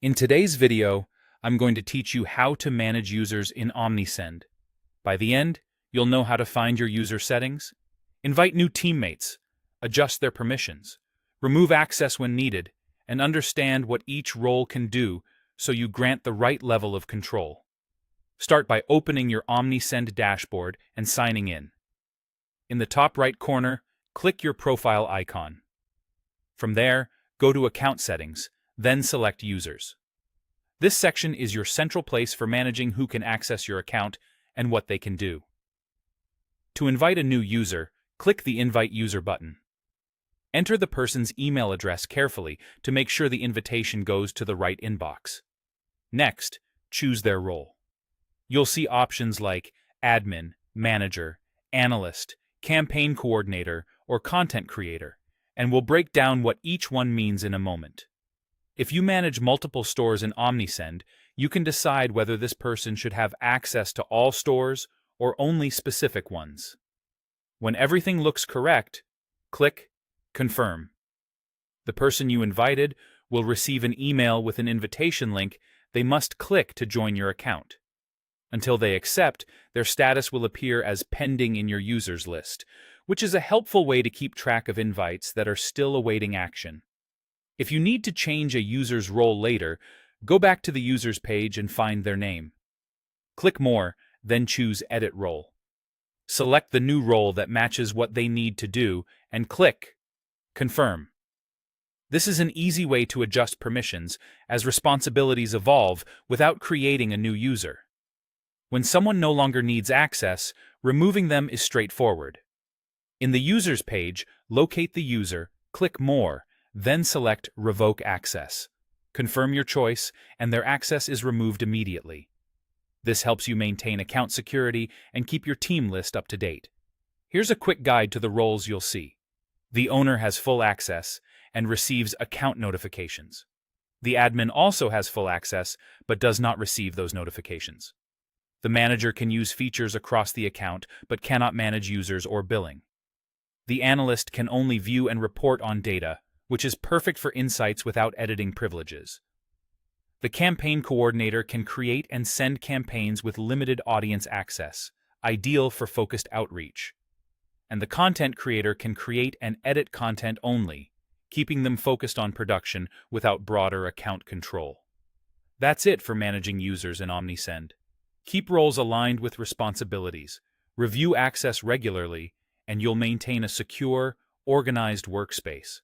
In today's video, I'm going to teach you how to manage users in Omnisend. By the end, you'll know how to find your user settings, invite new teammates, adjust their permissions, remove access when needed, and understand what each role can do so you grant the right level of control. Start by opening your Omnisend dashboard and signing in. In the top right corner, click your profile icon. From there, go to Account Settings, then select Users. This section is your central place for managing who can access your account and what they can do. To invite a new user, click the Invite User button. Enter the person's email address carefully to make sure the invitation goes to the right inbox. Next, choose their role. You'll see options like Admin, Manager, Analyst, Campaign Coordinator, or Content Creator, and we'll break down what each one means in a moment. If you manage multiple stores in Omnisend, you can decide whether this person should have access to all stores or only specific ones. When everything looks correct, click Confirm. The person you invited will receive an email with an invitation link they must click to join your account. Until they accept, their status will appear as pending in your users list, which is a helpful way to keep track of invites that are still awaiting action. If you need to change a user's role later, go back to the Users page and find their name. Click More, then choose Edit Role. Select the new role that matches what they need to do and click Confirm. This is an easy way to adjust permissions as responsibilities evolve without creating a new user. When someone no longer needs access, removing them is straightforward. In the Users page, locate the user, click More, then select Revoke Access. Confirm your choice, and their access is removed immediately. This helps you maintain account security and keep your team list up to date. Here's a quick guide to the roles you'll see. The owner has full access and receives account notifications. The admin also has full access but does not receive those notifications. The manager can use features across the account but cannot manage users or billing. The analyst can only view and report on data, which is perfect for insights without editing privileges. The campaign coordinator can create and send campaigns with limited audience access, ideal for focused outreach. And the content creator can create and edit content only, keeping them focused on production without broader account control. That's it for managing users in Omnisend. Keep roles aligned with responsibilities, review access regularly, and you'll maintain a secure, organized workspace.